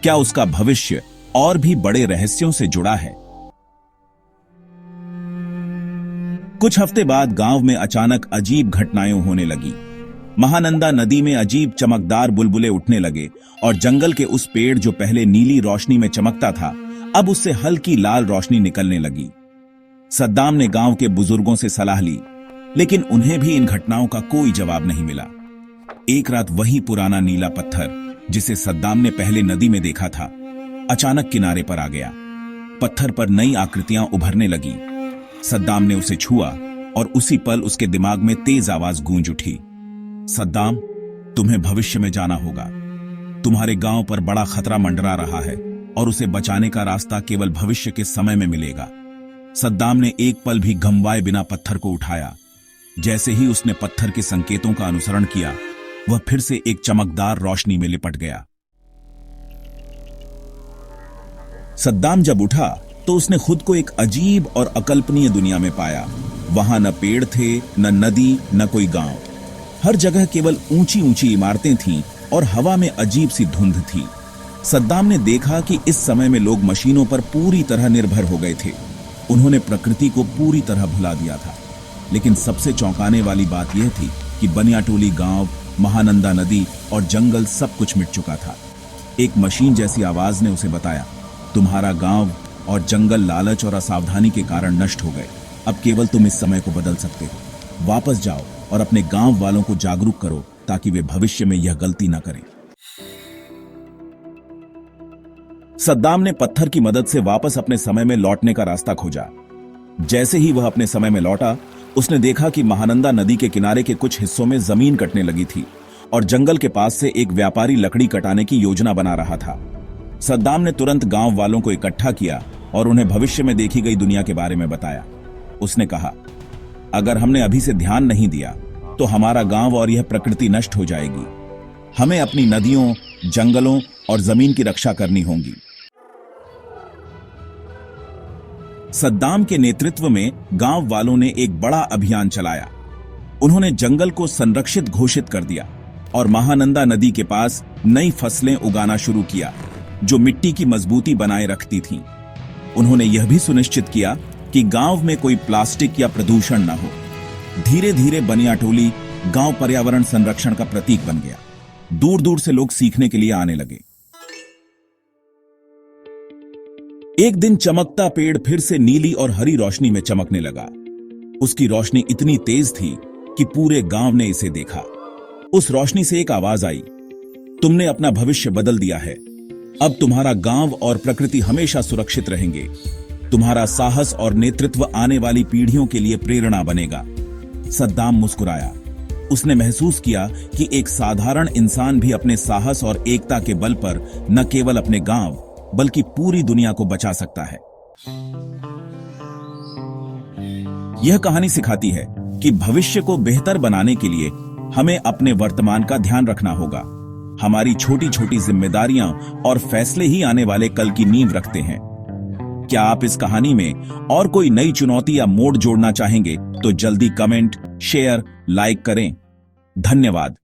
क्या उसका भविष्य और भी बड़े रहस्यों से जुड़ा है? कुछ हफ्ते बाद गांव में अचानक अजीब घटनाएं होने लगी। महानंदा नदी में अजीब चमकदार बुलबुले उठने लगे और जंगल के उस पेड़ जो पहले नीली रोशनी में चमकता था, अब उससे हल्की लाल रोशनी निकलने लगी। सद्दाम ने गांव के बुजुर्गों से सलाह ली, लेकिन उन्हें भी इन घटनाओं का कोई जवाब नहीं मिला। एक रात वही पुराना नीला पत्थर जिसे सद्दाम ने पहले नदी में देखा था, अचानक किनारे पर आ गया। पत्थर पर नई आकृतियां उभरने लगी। सद्दाम ने उसे छुआ और उसी पल उसके दिमाग में तेज आवाज गूंज उठी, सद्दाम, तुम्हें भविष्य में जाना होगा। तुम्हारे गांव पर बड़ा खतरा मंडरा रहा है और उसे बचाने का रास्ता केवल भविष्य के समय में मिलेगा। सद्दाम ने एक पल भी गमवाए बिना पत्थर को उठाया। जैसे ही उसने पत्थर के संकेतों का अनुसरण किया, वह फिर से एक चमकदार रोशनी में लिपट गया। सद्दाम जब उठा तो उसने खुद को एक अजीब और अकल्पनीय दुनिया में पाया। वहां न पेड़ थे, न नदी, न कोई गांव। हर जगह केवल ऊंची ऊंची इमारतें थीं और हवा में अजीब सी धुंध थी। सद्दाम ने देखा कि इस समय में लोग मशीनों पर पूरी तरह निर्भर हो गए थे। उन्होंने प्रकृति को पूरी तरह भुला दिया था। लेकिन सबसे चौंकाने वाली बात यह थी कि बनियाटोली गांव, महानंदा नदी और जंगल सब कुछ मिट चुका था। एक मशीन जैसी आवाज ने उसे बताया, तुम्हारा गांव और जंगल लालच और असावधानी के कारण नष्ट हो गए। अब केवल तुम इस समय को बदल सकते हो। वापस जाओ और अपने गांव वालों को जागरूक करो ताकि वे भविष्य में यह गलती न करें। सद्दाम ने पत्थर की मदद से वापस अपने समय में लौटने का रास्ता खोजा। जैसे ही वह अपने समय में लौटा, उसने देखा कि महानंदा नदी के किनारे के कुछ हिस्सों में जमीन कटने लगी थी और जंगल के पास से एक व्यापारी लकड़ी कटाने की योजना बना रहा था। सद्दाम ने तुरंत गांव वालों को इकट्ठा किया और उन्हें भविष्य में देखी गई दुनिया के बारे में बताया। उसने कहा, अगर हमने अभी से ध्यान नहीं दिया तो हमारा गांव और यह प्रकृति नष्ट हो जाएगी। हमें अपनी नदियों, जंगलों और जमीन की रक्षा करनी होगी। सद्दाम के नेतृत्व में गांव वालों ने एक बड़ा अभियान चलाया। उन्होंने जंगल को संरक्षित घोषित कर दिया और महानंदा नदी के पास नई फसलें उगाना शुरू किया जो मिट्टी की मजबूती बनाए रखती थीं। उन्होंने यह भी सुनिश्चित किया कि गांव में कोई प्लास्टिक या प्रदूषण न हो। धीरे धीरे बनियाटोली गांव पर्यावरण संरक्षण का प्रतीक बन गया। दूर दूर से लोग सीखने के लिए आने लगे। एक दिन चमकता पेड़ फिर से नीली और हरी रोशनी में चमकने लगा। उसकी रोशनी इतनी तेज थी कि पूरे गांव ने इसे देखा। उस रोशनी से एक आवाज आई, तुमने अपना भविष्य बदल दिया है। अब तुम्हारा गांव और प्रकृति हमेशा सुरक्षित रहेंगे। तुम्हारा साहस और नेतृत्व आने वाली पीढ़ियों के लिए प्रेरणा बनेगा। सद्दाम मुस्कुराया। उसने महसूस किया कि एक साधारण इंसान भी अपने साहस और एकता के बल पर न केवल अपने गांव बल्कि पूरी दुनिया को बचा सकता है। यह कहानी सिखाती है कि भविष्य को बेहतर बनाने के लिए हमें अपने वर्तमान का ध्यान रखना होगा। हमारी छोटी छोटी जिम्मेदारियां और फैसले ही आने वाले कल की नींव रखते हैं। क्या आप इस कहानी में और कोई नई चुनौती या मोड़ जोड़ना चाहेंगे तो जल्दी कमेंट, शेयर, लाइक करें। धन्यवाद।